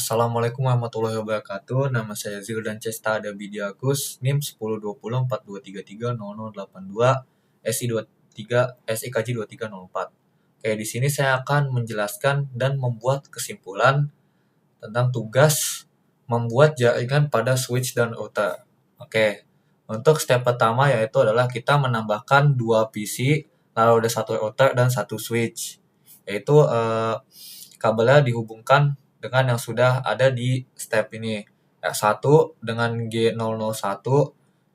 Assalamualaikum warahmatullahi wabarakatuh. Nama saya Zildan Cesta Adabidiakus, NIM 102042330082, SI 23 SIKJ 2304. Oke, di sini saya akan menjelaskan dan membuat kesimpulan tentang tugas membuat jaringan pada switch dan router. Oke, untuk step pertama yaitu adalah kita menambahkan 2 PC, lalu ada 1 router dan 1 switch. Yaitu kabelnya dihubungkan dengan yang sudah ada di step ini. R1 dengan G001,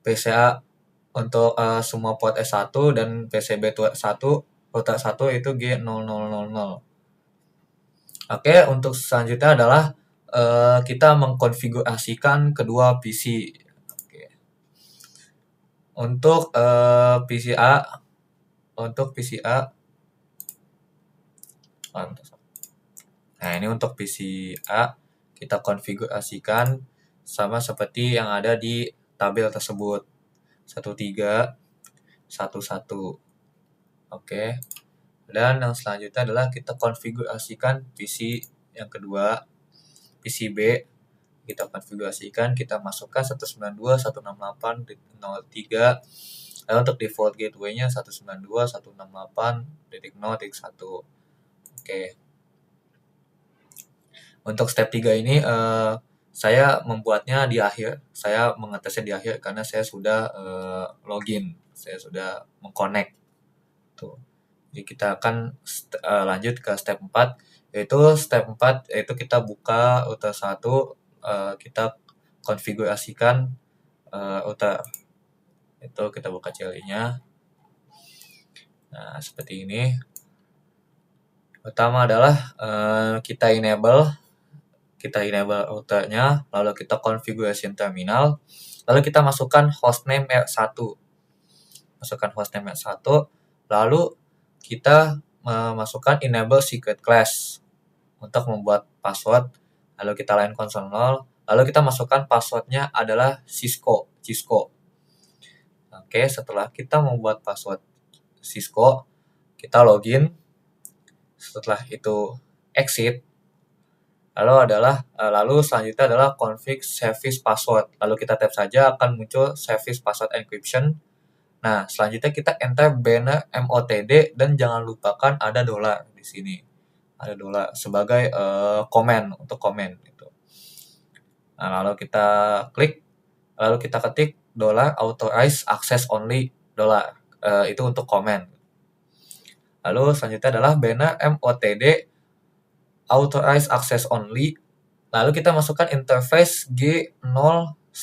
PCA untuk semua port S1 dan PCB 1, router 1 itu G0000. Oke, untuk selanjutnya adalah kita mengkonfigurasikan kedua PC. Oke. Untuk PCA, nah ini untuk PCA kita konfigurasikan sama seperti yang ada di tabel tersebut. 1311. Oke. Dan yang selanjutnya adalah kita konfigurasikan PC yang kedua, PCB. Kita konfigurasikan, kita masukkan 192.168.0.3. Lalu untuk default gateway-nya 192.168.0.1. Oke. Untuk step 3 ini saya membuatnya di akhir. Saya mengetesnya di akhir karena saya sudah login, saya sudah mengconnect. Tuh. Jadi kita akan lanjut ke step 4, yaitu step 4 yaitu kita buka router 1, kita konfigurasikan router. Itu kita buka CLI-nya. Nah, seperti ini. Pertama adalah kita enable routernya, lalu kita configuration terminal, lalu kita masukkan hostname R1. Lalu kita masukkan enable secret class untuk membuat password, lalu kita line console 0, lalu kita masukkan passwordnya adalah Cisco. Oke, setelah kita membuat password Cisco, kita login. Setelah itu exit. Lalu selanjutnya adalah config service password. Lalu kita tap saja, akan muncul service password encryption. Nah, selanjutnya kita enter banner MOTD dan jangan lupakan ada $ di sini. Ada $ sebagai komen untuk komen gitu. Nah, lalu kita klik, lalu kita ketik $authorize access only $, itu untuk komen. Lalu selanjutnya adalah banner MOTD authorize access only. Lalu kita masukkan interface G0/0/0.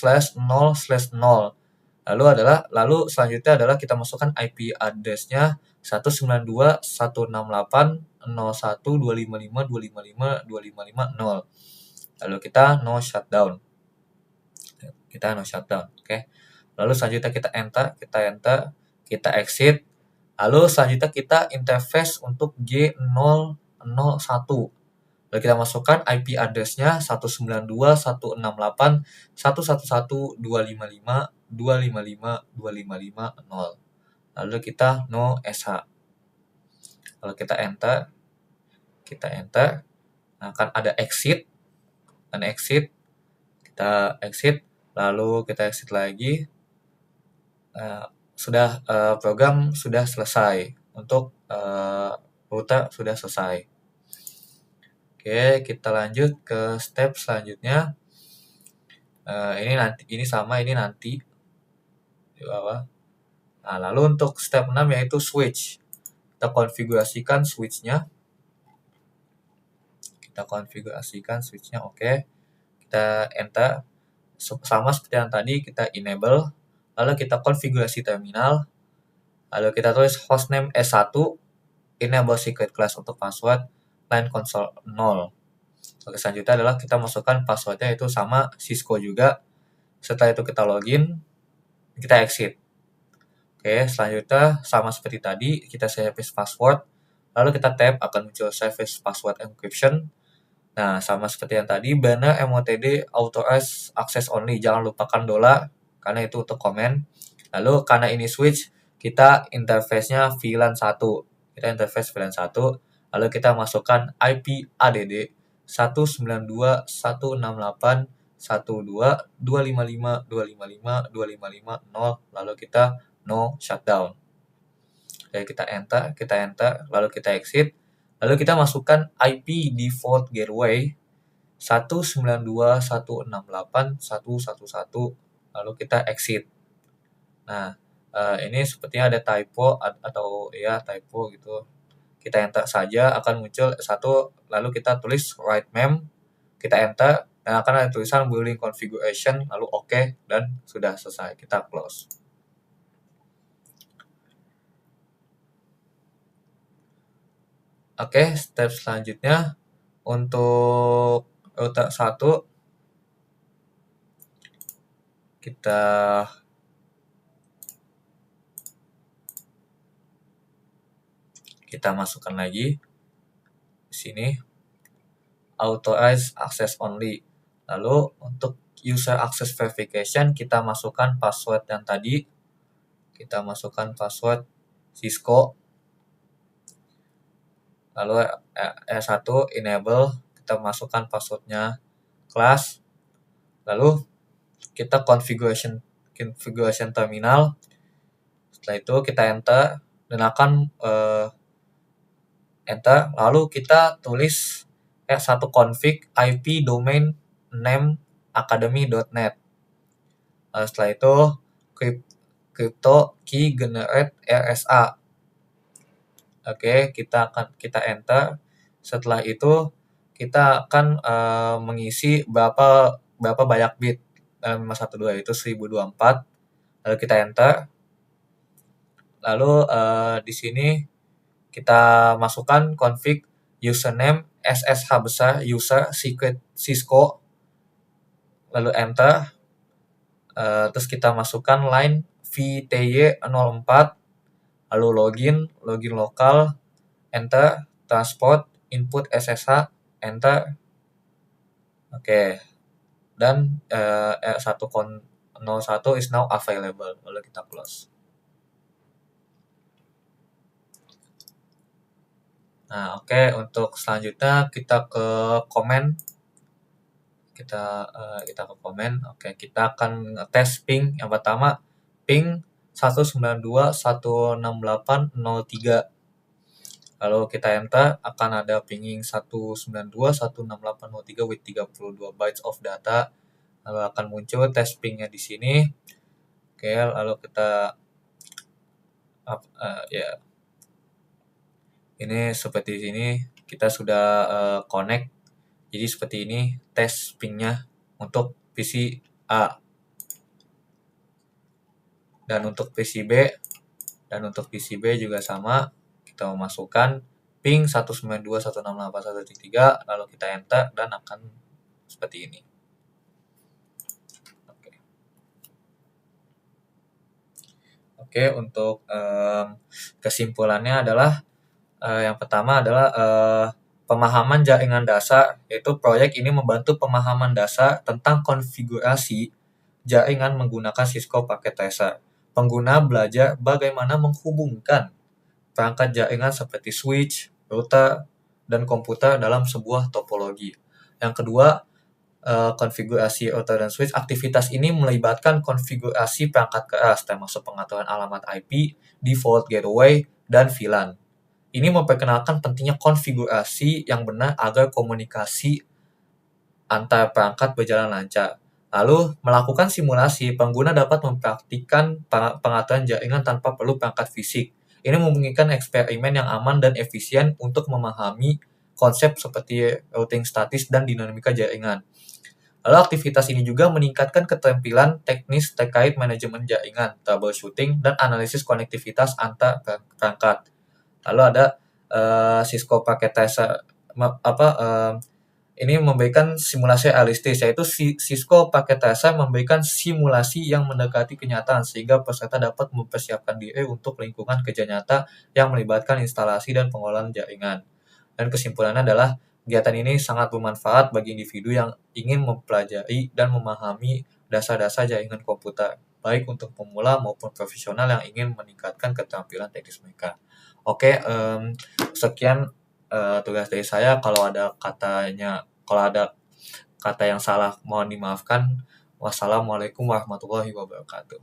Lalu selanjutnya adalah kita masukkan IP address-nya 192.168.01.255.255.255.0. Lalu kita no shutdown. Oke. Lalu selanjutnya kita enter, kita exit. Lalu selanjutnya kita interface untuk G001. Lalu kita masukkan IP address-nya 192.168.111.255.255.255.0. Lalu kita no SH. Lalu kita enter. Nah, akan ada exit. Kita exit, lalu kita exit lagi. Program sudah selesai. Untuk router sudah selesai. Oke, kita lanjut ke step selanjutnya. Ini nanti di bawah. Nah, lalu untuk step 6 yaitu switch. Kita konfigurasikan switch-nya. Oke. Kita enter. Sama seperti yang tadi, kita enable. Lalu kita konfigurasi terminal. Lalu kita tulis hostname S1, enable secret class untuk password, line console 0. Oke, selanjutnya adalah kita masukkan passwordnya itu sama Cisco juga. Setelah itu kita login, kita exit. Oke, selanjutnya sama seperti tadi, kita service password, lalu kita tap, akan muncul service password encryption. Nah, sama seperti yang tadi, banner MOTD authorize access only, jangan lupakan $, karena itu untuk komen. Lalu karena ini switch, kita interface-nya VLAN 1. Lalu kita masukkan IP ADD 192.168.12.255.255.255.0, lalu kita no shutdown. Oke, kita enter, lalu kita exit, lalu kita masukkan IP default gateway 192.168.111, lalu kita exit. Nah, ini sepertinya ada typo atau ya typo gitu. Kita enter saja, akan muncul satu, lalu kita tulis write mem, kita enter, dan akan ada tulisan building configuration, lalu oke, dan sudah selesai. Kita close. Oke, step selanjutnya untuk router 1 kita masukkan lagi di sini authorize access only. Lalu untuk user access verification kita masukkan password yang tadi. Kita masukkan password Cisco. Lalu R1 enable, kita masukkan passwordnya class. Lalu kita configuration terminal. Setelah itu kita enter dan akan enter, lalu kita tulis R1 config IP domain name academy.net. Setelah itu crypto key generate RSA. Oke, kita enter. Setelah itu kita akan mengisi berapa banyak bit dalam 512, itu 1024. Lalu kita enter. Lalu di sini kita masukkan config username SSH besar user secret Cisco, lalu enter. Terus kita masukkan line VTY04, lalu login lokal, enter, transport input SSH, enter. Oke, dan R101 is now available, lalu kita close. Nah, oke, untuk selanjutnya kita ke komen. Kita ke komen. Oke, kita akan tes ping. Yang pertama, ping 192.168.03. Lalu kita enter, akan ada pinging 192.168.03 with 32 bytes of data. Lalu akan muncul tes pingnya di sini. Oke, lalu kita ini seperti ini, kita sudah connect. Jadi seperti ini tes pingnya untuk PC A. Dan untuk PC B juga sama. Kita memasukkan ping 192.168.1.3, lalu kita enter dan akan seperti ini. Oke, untuk kesimpulannya adalah yang pertama adalah pemahaman jaringan dasar, yaitu proyek ini membantu pemahaman dasar tentang konfigurasi jaringan menggunakan Cisco Packet Tracer. Pengguna belajar bagaimana menghubungkan perangkat jaringan seperti switch, router, dan komputer dalam sebuah topologi. Yang kedua, konfigurasi router dan switch. Aktivitas ini melibatkan konfigurasi perangkat keras, termasuk pengaturan alamat IP, default gateway, dan VLAN. Ini memperkenalkan pentingnya konfigurasi yang benar agar komunikasi antar perangkat berjalan lancar. Lalu, melakukan simulasi, pengguna dapat mempraktikkan pengaturan jaringan tanpa perlu perangkat fisik. Ini memungkinkan eksperimen yang aman dan efisien untuk memahami konsep seperti routing statis dan dinamika jaringan. Lalu aktivitas ini juga meningkatkan keterampilan teknis terkait manajemen jaringan, troubleshooting, dan analisis konektivitas antar perangkat. Lalu ada Cisco Packet Tracer ini memberikan simulasi realistis, yaitu Cisco Packet Tracer memberikan simulasi yang mendekati kenyataan sehingga peserta dapat mempersiapkan diri untuk lingkungan kerja nyata yang melibatkan instalasi dan pengelolaan jaringan. Dan kesimpulannya adalah kegiatan ini sangat bermanfaat bagi individu yang ingin mempelajari dan memahami dasar-dasar jaringan komputer, baik untuk pemula maupun profesional yang ingin meningkatkan keterampilan teknis mereka. Oke, sekian tugas dari saya. Kalau ada katanya Kalau ada kata yang salah mohon dimaafkan. Wassalamualaikum warahmatullahi wabarakatuh.